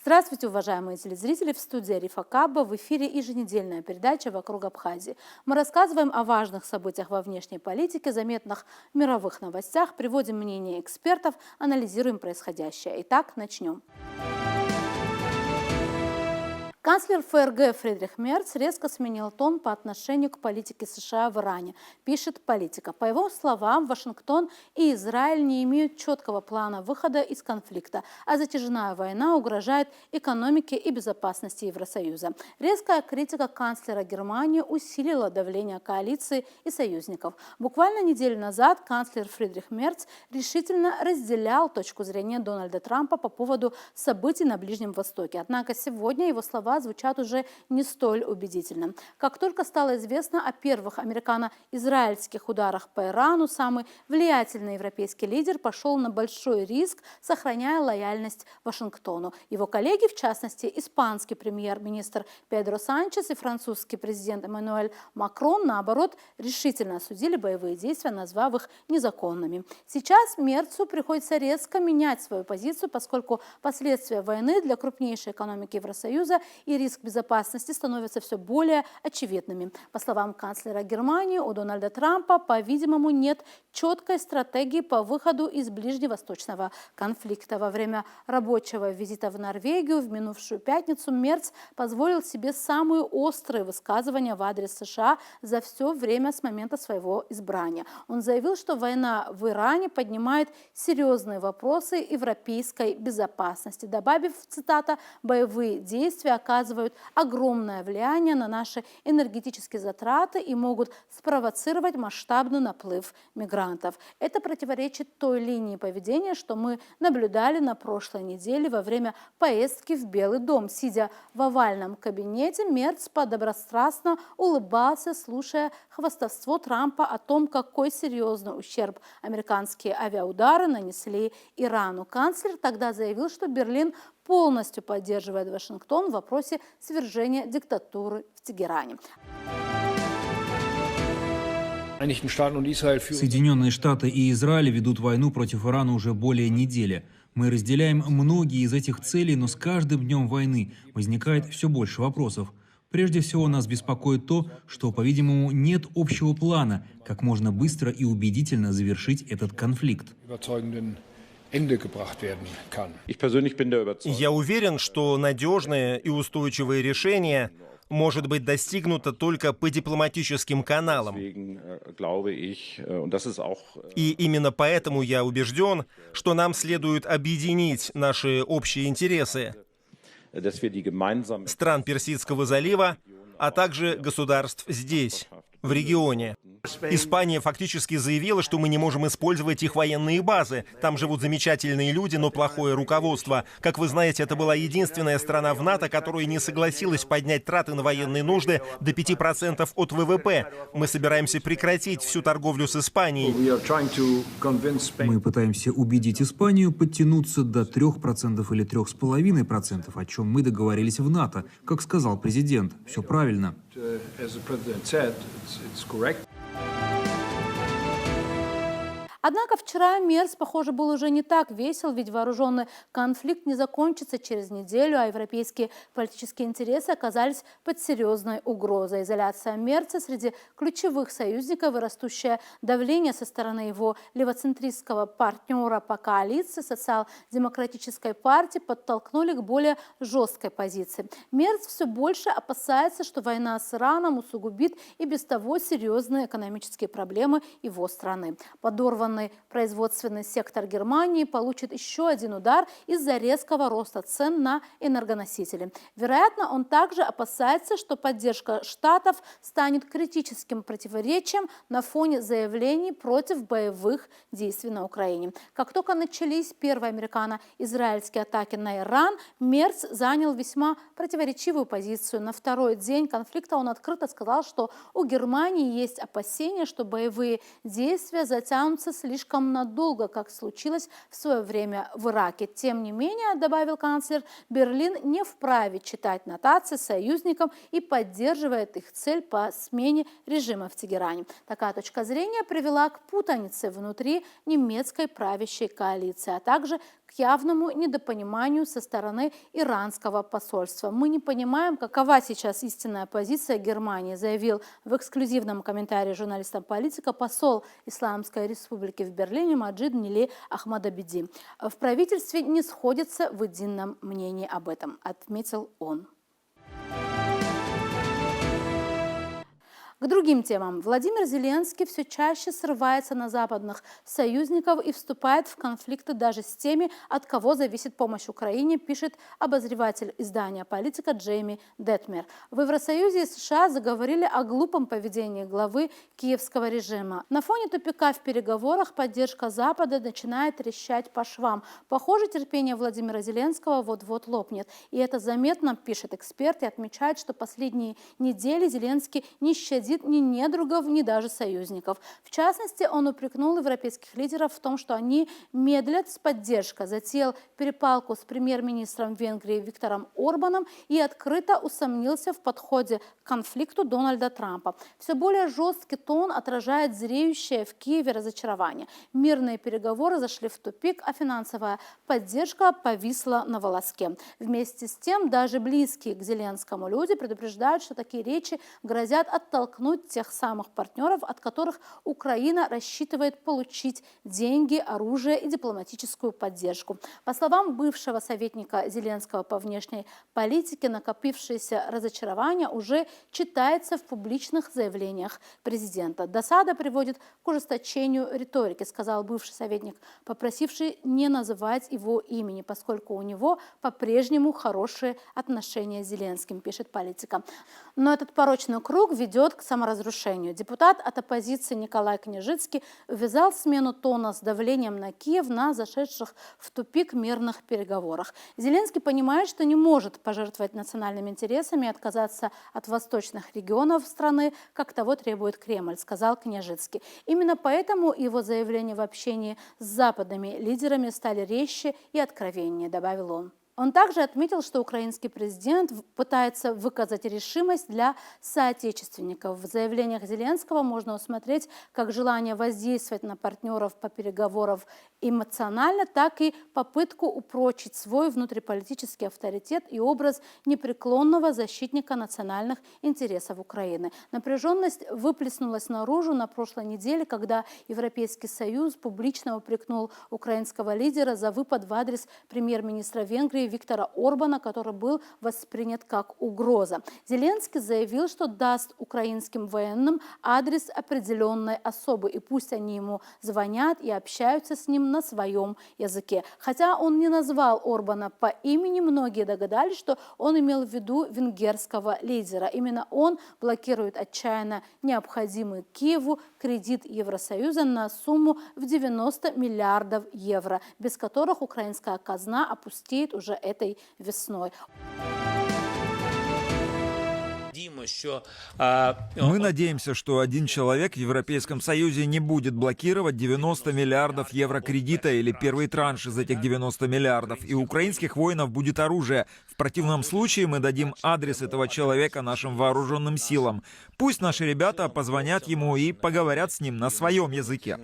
Здравствуйте, уважаемые телезрители! В студии Арифа Каба, в эфире еженедельная передача «Вокруг Абхазии». Мы рассказываем о важных событиях во внешней политике, заметных мировых новостях, приводим мнения экспертов, анализируем происходящее. Итак, начнем. Канцлер ФРГ Фридрих Мерц резко сменил тон по отношению к политике США в Иране, пишет «Политика». По его словам, Вашингтон и Израиль не имеют четкого плана выхода из конфликта, а затяжная война угрожает экономике и безопасности Евросоюза. Резкая критика канцлера Германии усилила давление коалиции и союзников. Буквально неделю назад канцлер Фридрих Мерц решительно разделял точку зрения Дональда Трампа по поводу событий на Ближнем Востоке. Однако сегодня его слова звучат уже не столь убедительно. Как только стало известно о первых американо-израильских ударах по Ирану, самый влиятельный европейский лидер пошел на большой риск, сохраняя лояльность Вашингтону. Его коллеги, в частности, испанский премьер-министр Педро Санчес и французский президент Эммануэль Макрон, наоборот, решительно осудили боевые действия, назвав их незаконными. Сейчас Мерцу приходится резко менять свою позицию, поскольку последствия войны для крупнейшей экономики Евросоюза и риск безопасности становятся все более очевидными. По словам канцлера Германии, у Дональда Трампа, по-видимому, нет четкой стратегии по выходу из ближневосточного конфликта. Во время рабочего визита в Норвегию в минувшую пятницу Мерц позволил себе самые острые высказывания в адрес США за все время с момента своего избрания. Он заявил, что война в Иране поднимает серьезные вопросы европейской безопасности, добавив, цитата, «боевые действия оказывают огромное влияние на наши энергетические затраты и могут спровоцировать масштабный наплыв мигрантов». Это противоречит той линии поведения, что мы наблюдали на прошлой неделе во время поездки в Белый дом. Сидя в овальном кабинете, Мерц подобострастно улыбался, слушая хвастовство Трампа о том, какой серьезный ущерб американские авиаудары нанесли Ирану. Канцлер тогда заявил, что Берлин полностью поддерживает Вашингтон в вопросе свержения диктатуры в Тегеране. Соединенные Штаты и Израиль ведут войну против Ирана уже более недели. Мы разделяем многие из этих целей, но с каждым днем войны возникает все больше вопросов. Прежде всего, нас беспокоит то, что, по-видимому, нет общего плана, как можно быстро и убедительно завершить этот конфликт. Я уверен, что надежное и устойчивое решение может быть достигнуто только по дипломатическим каналам. И именно поэтому я убежден, что нам следует объединить наши общие интересы стран Персидского залива, а также государств здесь, в регионе. Испания фактически заявила, что мы не можем использовать их военные базы. Там живут замечательные люди, но плохое руководство. Как вы знаете, это была единственная страна в НАТО, которая не согласилась поднять траты на военные нужды до 5% от ВВП. Мы собираемся прекратить всю торговлю с Испанией. Мы пытаемся убедить Испанию подтянуться до 3% или 3,5%, о чем мы договорились в НАТО. Как сказал президент, все правильно. Однако вчера Мерц, похоже, был уже не так весел, ведь вооруженный конфликт не закончится через неделю, а европейские политические интересы оказались под серьезной угрозой. Изоляция Мерца среди ключевых союзников и растущее давление со стороны его левоцентристского партнера по коалиции социал-демократической партии подтолкнули к более жесткой позиции. Мерц все больше опасается, что война с Ираном усугубит и без того серьезные экономические проблемы его страны. Подорванный производственный сектор Германии получит еще один удар из-за резкого роста цен на энергоносители. Вероятно, он также опасается, что поддержка Штатов станет критическим противоречием на фоне заявлений против боевых действий на Украине. Как только начались первые американо-израильские атаки на Иран, Мерц занял весьма противоречивую позицию. На второй день конфликта он открыто сказал, что у Германии есть опасения, что боевые действия затянутся слишком надолго, как случилось в свое время в Ираке. Тем не менее, добавил канцлер, Берлин не вправе читать нотации союзникам и поддерживает их цель по смене режима в Тегеране. Такая точка зрения привела к путанице внутри немецкой правящей коалиции, а также к явному недопониманию со стороны иранского посольства. Мы не понимаем, какова сейчас истинная позиция Германии, заявил в эксклюзивном комментарии журналистам «Политика» посол Исламской Республики в Берлине Маджид Нили Ахмадабиди. В правительстве не сходятся в едином мнении об этом, отметил он. К другим темам. Владимир Зеленский все чаще срывается на западных союзников и вступает в конфликты даже с теми, от кого зависит помощь Украине, пишет обозреватель издания «Политика» Джейми Детмер. В Евросоюзе и США заговорили о глупом поведении главы киевского режима. На фоне тупика в переговорах поддержка Запада начинает трещать по швам. Похоже, терпение Владимира Зеленского вот-вот лопнет. И это заметно, пишет эксперт, и отмечает, что последние недели Зеленский не щадит ни недругов, ни даже союзников. В частности, он упрекнул европейских лидеров в том, что они медлят с поддержкой, затеял перепалку с премьер-министром Венгрии Виктором Орбаном и открыто усомнился в подходе к конфликту Дональда Трампа. Все более жесткий тон отражает зреющее в Киеве разочарование. Мирные переговоры зашли в тупик, а финансовая поддержка повисла на волоске. Вместе с тем, даже близкие к Зеленскому люди предупреждают, что такие речи грозят оттолкнуть тех самых партнеров, от которых Украина рассчитывает получить деньги, оружие и дипломатическую поддержку. По словам бывшего советника Зеленского по внешней политике, накопившееся разочарование уже читается в публичных заявлениях президента. Досада приводит к ужесточению риторики, сказал бывший советник, попросивший не называть его имени, поскольку у него по-прежнему хорошие отношения с Зеленским, пишет «Политика». Но этот порочный круг ведет к саморазрушению. Депутат от оппозиции Николай Княжицкий ввязал смену тона с давлением на Киев на зашедших в тупик мирных переговорах. Зеленский понимает, что не может пожертвовать национальными интересами и отказаться от восточных регионов страны, как того требует Кремль, сказал Княжицкий. Именно поэтому его заявления в общении с западными лидерами стали резче и откровеннее, добавил он. Он также отметил, что украинский президент пытается выказать решимость для соотечественников. В заявлениях Зеленского можно усмотреть как желание воздействовать на партнеров по переговорам эмоционально, так и попытку упрочить свой внутриполитический авторитет и образ непреклонного защитника национальных интересов Украины. Напряженность выплеснулась наружу на прошлой неделе, когда Европейский Союз публично упрекнул украинского лидера за выпад в адрес премьер-министра Венгрии Виктора Орбана, который был воспринят как угроза. Зеленский заявил, что даст украинским военным адрес определенной особы, и пусть они ему звонят и общаются с ним на своем языке. Хотя он не назвал Орбана по имени, многие догадались, что он имел в виду венгерского лидера. Именно он блокирует отчаянно необходимый Киеву кредит Евросоюза на сумму в 90 миллиардов евро, без которых украинская казна опустеет уже этой весной. Мы надеемся, что один человек в Европейском Союзе не будет блокировать 90 миллиардов евро кредита или первый транш из этих 90 миллиардов, и у украинских воинов будет оружие. В противном случае мы дадим адрес этого человека нашим вооруженным силам. Пусть наши ребята позвонят ему и поговорят с ним на своем языке.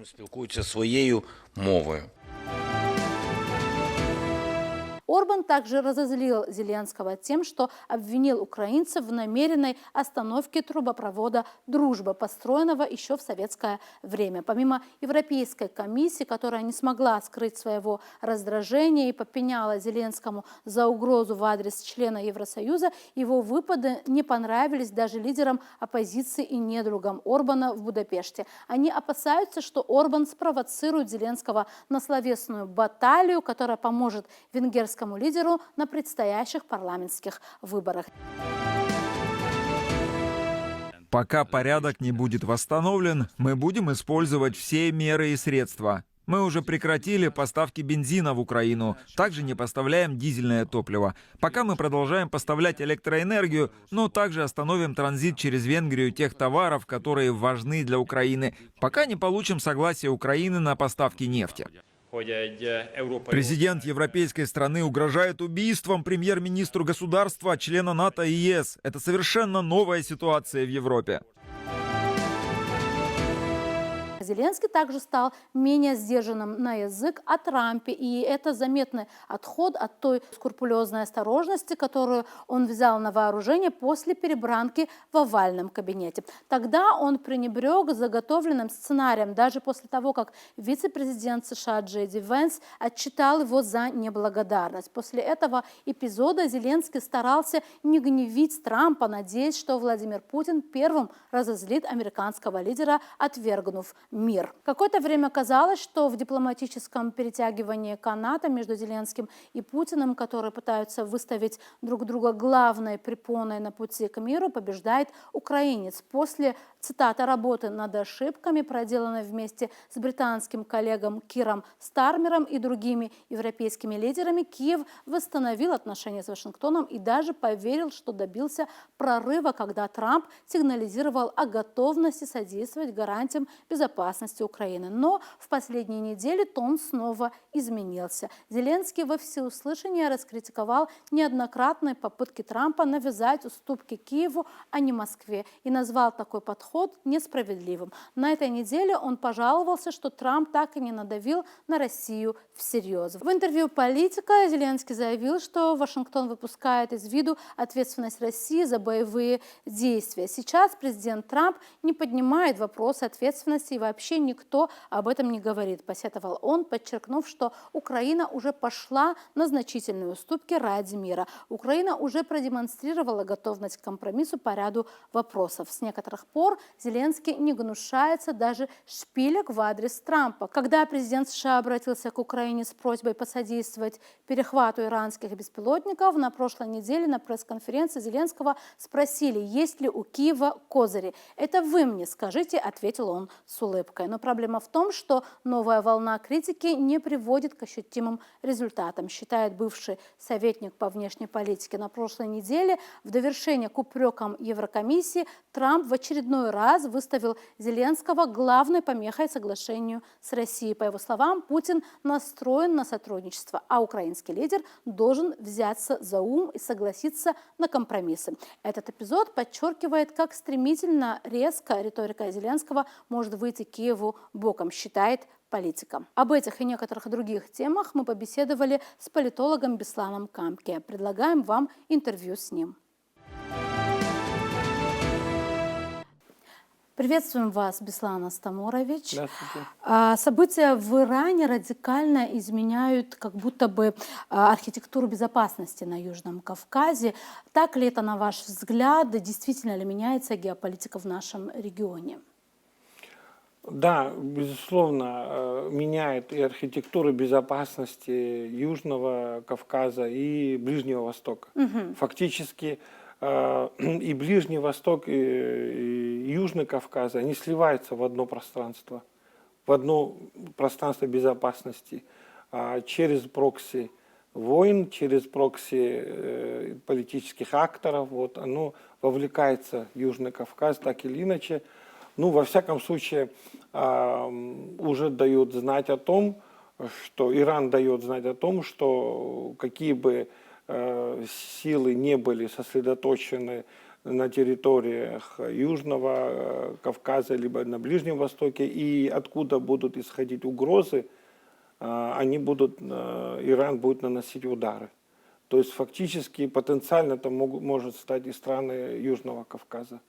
Орбан также разозлил Зеленского тем, что обвинил украинцев в намеренной остановке трубопровода «Дружба», построенного еще в советское время. Помимо Европейской комиссии, которая не смогла скрыть своего раздражения и попеняла Зеленскому за угрозу в адрес члена Евросоюза, его выпады не понравились даже лидерам оппозиции и недругам Орбана в Будапеште. Они опасаются, что Орбан спровоцирует Зеленского на словесную баталию, которая поможет венгерскому лидеру на предстоящих парламентских выборах. Пока порядок не будет восстановлен, мы будем использовать все меры и средства. Мы уже прекратили поставки бензина в Украину, также не поставляем дизельное топливо. Пока мы продолжаем поставлять электроэнергию, но также остановим транзит через Венгрию тех товаров, которые важны для Украины, пока не получим согласие Украины на поставки нефти. Президент европейской страны угрожает убийством премьер-министру государства, члена НАТО и ЕС. Это совершенно новая ситуация в Европе. Зеленский также стал менее сдержанным на язык о Трампе, и это заметный отход от той скрупулезной осторожности, которую он взял на вооружение после перебранки в овальном кабинете. Тогда он пренебрег заготовленным сценарием, даже после того, как вице-президент США Джей Ди Венс отчитал его за неблагодарность. После этого эпизода Зеленский старался не гневить Трампа, надеясь, что Владимир Путин первым разозлит американского лидера, отвергнув мир. Какое-то время казалось, что в дипломатическом перетягивании каната между Зеленским и Путиным, которые пытаются выставить друг друга главной препоной на пути к миру, побеждает украинец. После, цитата, работы над ошибками, проделанной вместе с британским коллегом Киром Стармером и другими европейскими лидерами, Киев восстановил отношения с Вашингтоном и даже поверил, что добился прорыва, когда Трамп сигнализировал о готовности содействовать гарантиям безопасности Украины. Но в последние недели тон снова изменился. Зеленский во всеуслышание раскритиковал неоднократные попытки Трампа навязать уступки Киеву, а не Москве, и назвал такой подход несправедливым. На этой неделе он пожаловался, что Трамп так и не надавил на Россию всерьез. В интервью «Политика» Зеленский заявил, что Вашингтон выпускает из виду ответственность России за боевые действия. Сейчас президент Трамп не поднимает вопрос ответственности, и вообще никто об этом не говорит, посетовал он, подчеркнув, что Украина уже пошла на значительные уступки ради мира. Украина уже продемонстрировала готовность к компромиссу по ряду вопросов. С некоторых пор Зеленский не гнушается даже шпилек в адрес Трампа. Когда президент США обратился к Украине с просьбой посодействовать перехвату иранских беспилотников, на прошлой неделе на пресс-конференции Зеленского спросили, есть ли у Киева козыри. «Это вы мне скажите», — ответил он с улыбкой. Но проблема в том, что новая волна критики не приводит к ощутимым результатам, считает бывший советник по внешней политике. На прошлой неделе в довершение к упрекам Еврокомиссии Трамп в очередной раз выставил Зеленского главной помехой соглашению с Россией. По его словам, Путин настроен на сотрудничество, а украинский лидер должен взяться за ум и согласиться на компромиссы. Этот эпизод подчеркивает, как стремительно, резко риторика Зеленского может выйти Киеву боком, считает «Политика». Об этих и некоторых других темах мы побеседовали с политологом Бесланом Камке. Предлагаем вам интервью с ним. Приветствуем вас, Беслан Астамурович. Здравствуйте. События в Иране радикально изменяют как будто бы архитектуру безопасности на Южном Кавказе. Так ли это, на ваш взгляд? Действительно ли меняется геополитика в нашем регионе? Да, безусловно, меняет и архитектуру безопасности Южного Кавказа и Ближнего Востока. Фактически и Ближний Восток, и Южный Кавказ, они сливаются в одно пространство безопасности через прокси войн, через прокси политических акторов. Вот, оно вовлекается, Южный Кавказ, так или иначе. Ну, во всяком случае, уже дает знать о том, что Иран дает знать о том, что какие бы силы не были сосредоточены на территориях Южного Кавказа, либо на Ближнем Востоке, и откуда будут исходить угрозы, Иран будет наносить удары. То есть фактически потенциально это может стать и страны Южного Кавказа.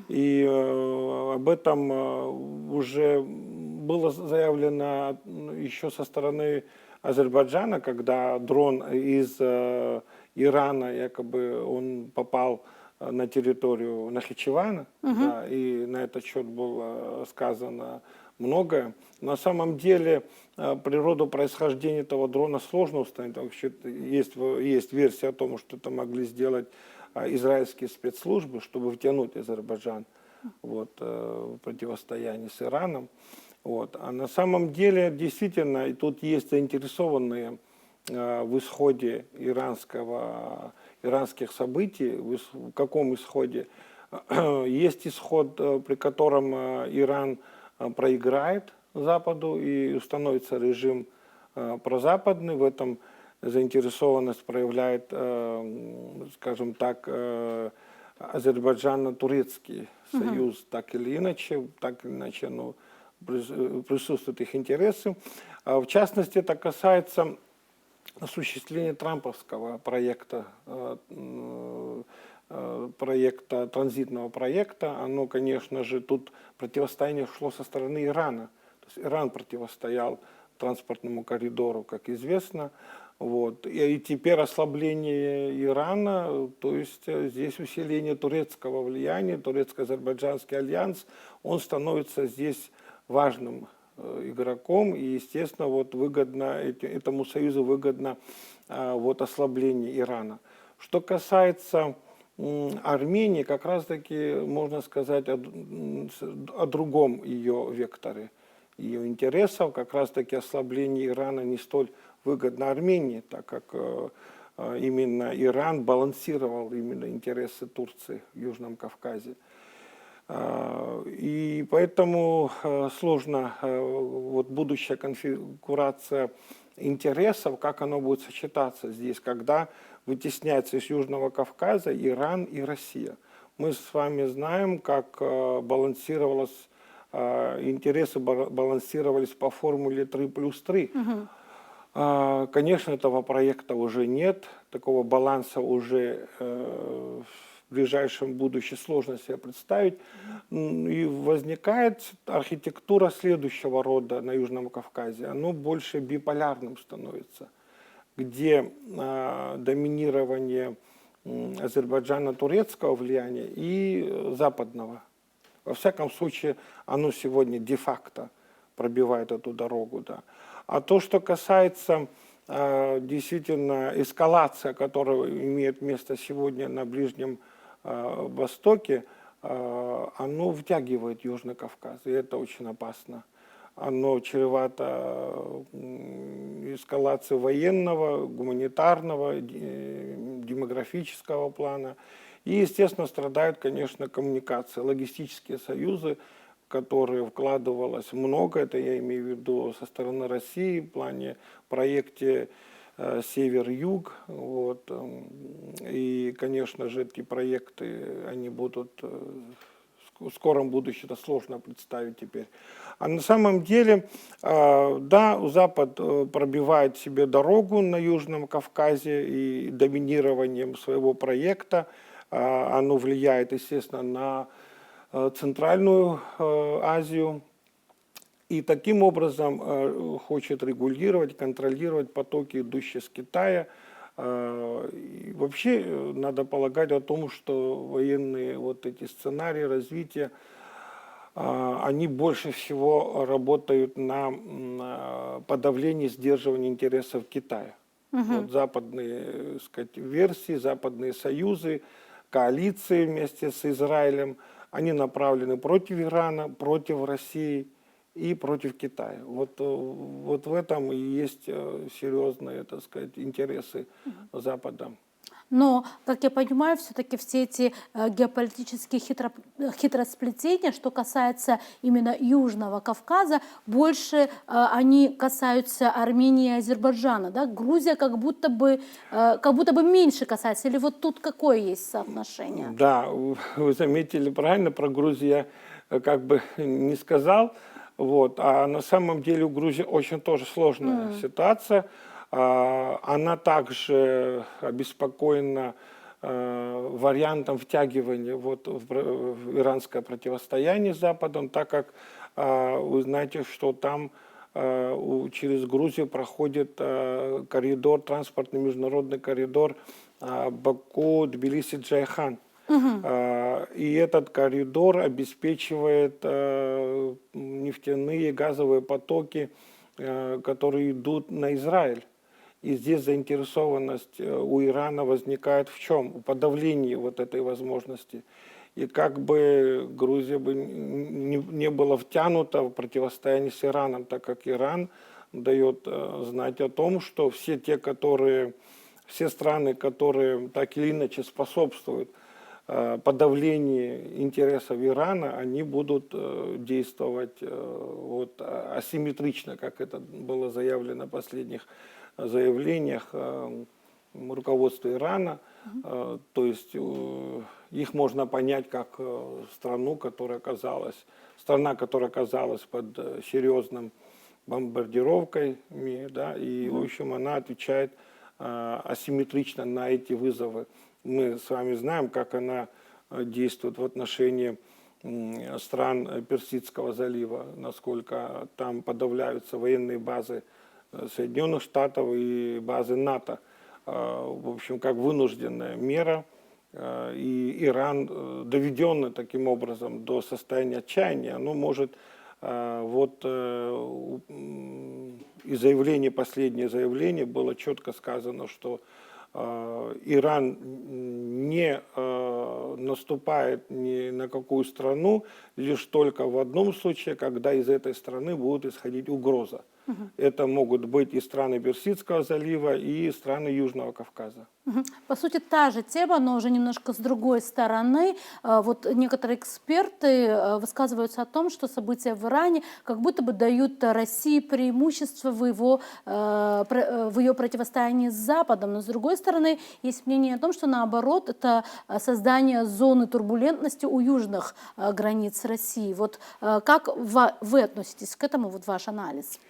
И об этом уже было заявлено еще со стороны Азербайджана, когда дрон из Ирана, якобы он попал на территорию Нахичевана, да, и на этот счет было сказано многое. На самом деле природу происхождения этого дрона сложно установить. Вообще есть версия о том, что это могли сделать израильские спецслужбы, чтобы втянуть Азербайджан в противостояние с Ираном. Вот. А на самом деле, действительно, и тут есть заинтересованные в исходе иранских событий. В каком исходе? Есть исход, при котором Иран проиграет Западу и установится режим прозападный. В этом заинтересованность проявляет, скажем так, Азербайджано-турецкий союз, так или иначе, ну, присутствуют их интересы. В частности, это касается осуществления трамповского проекта, транзитного проекта. Оно, конечно же, тут противостояние шло со стороны Ирана. То есть Иран противостоял транспортному коридору, как известно. Вот. И теперь ослабление Ирана, то есть здесь усиление турецкого влияния, турецко-азербайджанский альянс, он становится здесь важным игроком, и, естественно, вот выгодно, этому союзу выгодно вот ослабление Ирана. Что касается Армении, как раз-таки можно сказать о другом ее векторе, ее интересов, как раз-таки ослабление Ирана не столь выгодно Армении, так как именно Иран балансировал именно интересы Турции в Южном Кавказе. И поэтому сложно вот будущая конфигурация интересов, как оно будет сочетаться здесь, когда вытесняется из Южного Кавказа Иран и Россия. Мы с вами знаем, как балансировалось, интересы балансировались по формуле 3+3. Конечно, этого проекта уже нет, такого баланса уже в ближайшем будущем сложно себе представить. И возникает архитектура следующего рода на Южном Кавказе. Оно больше биполярным становится, где доминирование Азербайджана турецкого влияния и западного. Во всяком случае, оно сегодня де-факто пробивает эту дорогу. Да. А то, что касается действительно эскалации, которая имеет место сегодня на Ближнем Востоке, оно втягивает Южный Кавказ, и это очень опасно. Оно чревато эскалацией военного, гуманитарного, демографического плана. И, естественно, страдают, конечно, коммуникации, логистические союзы, в которые вкладывалось много, это я имею в виду со стороны России, в плане проекте Север-Юг. Вот. И, конечно же, эти проекты, они будут в скором будущем, это сложно представить теперь. А на самом деле, да, Запад пробивает себе дорогу на Южном Кавказе и доминированием своего проекта. Оно влияет, естественно, на Центральную Азию. И таким образом хочет регулировать, контролировать потоки, идущие с Китая. И вообще надо полагать о том, что военные вот эти сценарии развития, они больше всего работают на подавлении, сдерживании интересов Китая. Вот западные, так сказать, версии, западные союзы, коалиции вместе с Израилем, они направлены против Ирана, против России и против Китая. Вот в этом и есть серьезные, так сказать, интересы Запада. Но, как я понимаю, все-таки все эти геополитические хитросплетения, что касается именно Южного Кавказа, больше они касаются Армении и Азербайджана. Да? Грузия как будто бы меньше касается. Или вот тут какое есть соотношение? Да, вы заметили правильно, про Грузию я как бы не сказал. Вот. А на самом деле у Грузии очень тоже сложная ситуация. Она также обеспокоена вариантом втягивания вот в иранское противостояние с Западом, так как вы знаете, что там через Грузию проходит коридор, транспортный международный коридор Баку-Тбилиси-Джайхан. И этот коридор обеспечивает нефтяные и газовые потоки, которые идут на Израиль. И здесь заинтересованность у Ирана возникает в чем? В подавлении вот этой возможности. И как бы Грузия бы не была втянута в противостояние с Ираном, так как Иран дает знать о том, что все страны, которые так или иначе способствуют подавлению интересов Ирана, они будут действовать вот, асимметрично, как это было заявлено в последних заявлениях руководства Ирана. То есть их можно понять как страна, которая оказалась под серьезным бомбардировкой, да, и, в общем, она отвечает асимметрично на эти вызовы. Мы с вами знаем, как она действует в отношении стран Персидского залива, насколько там подавляются военные базы Соединенных Штатов и базы НАТО. В общем, как вынужденная мера. И Иран, доведенный таким образом до состояния отчаяния, оно может и последнее заявление было четко сказано, что Иран не наступает ни на какую страну, лишь только в одном случае, когда из этой страны будет исходить угроза. Это могут быть и страны Персидского залива, и страны Южного Кавказа. По сути, та же тема, но уже немножко с другой стороны. Вот некоторые эксперты высказываются о том, что события в Иране как будто бы дают России преимущество в ее противостоянии с Западом. Но с другой стороны, есть мнение о том, что наоборот, это создание зоны турбулентности у южных границ России. Вот как вы относитесь к этому, вот ваш анализ?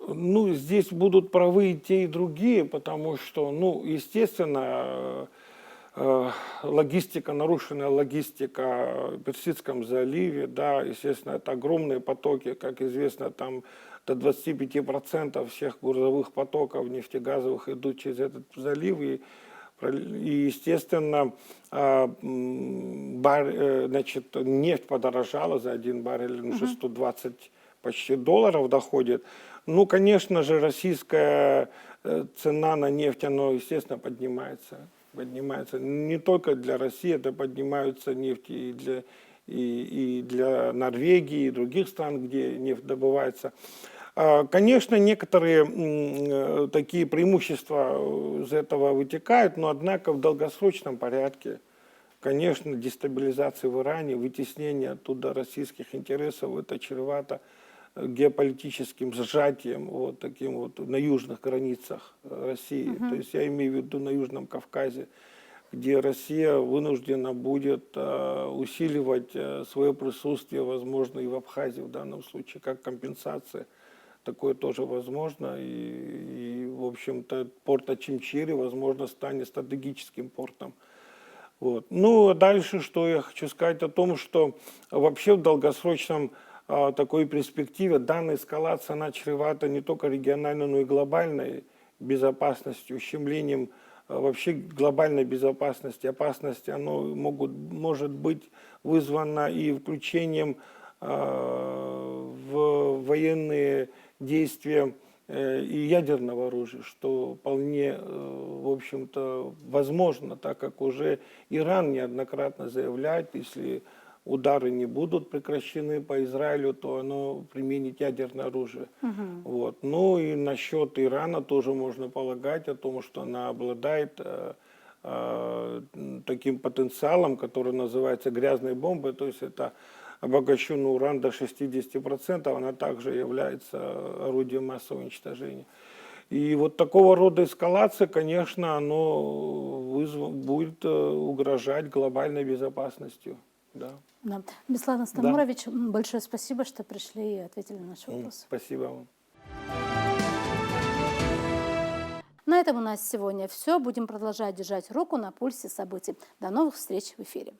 Ну, здесь будут правы и те, и другие, потому что, ну, естественно, нарушенная логистика в Персидском заливе, да, естественно, это огромные потоки, как известно, там до 25% всех грузовых потоков нефтегазовых идут через этот залив, и естественно, нефть подорожала за один баррель, уже 120 почти долларов доходит. Ну, конечно же, российская цена на нефть, она, естественно, поднимается. Не только для России, это поднимаются нефти и для Норвегии, и других стран, где нефть добывается. Конечно, некоторые такие преимущества из этого вытекают, но, однако, в долгосрочном порядке, конечно, дестабилизация в Иране, вытеснение оттуда российских интересов, это чревато геополитическим сжатием вот таким вот на южных границах России. То есть я имею в виду на Южном Кавказе, где Россия вынуждена будет усиливать свое присутствие, возможно, и в Абхазии в данном случае, как компенсация. Такое тоже возможно. И в общем-то, порт Очимчире, возможно, станет стратегическим портом. Вот. Ну, а дальше, что я хочу сказать о том, что вообще в долгосрочном такой перспективе данная эскалация, она чревата не только региональной, но и глобальной безопасностью, ущемлением вообще глобальной безопасности, опасности. Оно может быть вызвано и включением в военные действия и ядерного оружия, что вполне, в общем-то, возможно, так как уже Иран неоднократно заявляет, если удары не будут прекращены по Израилю, то оно применит ядерное оружие. Вот. Ну и насчет Ирана тоже можно полагать о том, что она обладает таким потенциалом, который называется грязной бомбой, то есть это обогащенный уран до 60%, она также является орудием массового уничтожения. И вот такого рода эскалация, конечно, оно будет угрожать глобальной безопасностью. Да. Да. Беслан Астамурович, большое спасибо, что пришли и ответили на наши вопросы. Спасибо вам. На этом у нас сегодня все. Будем продолжать держать руку на пульсе событий. До новых встреч в эфире.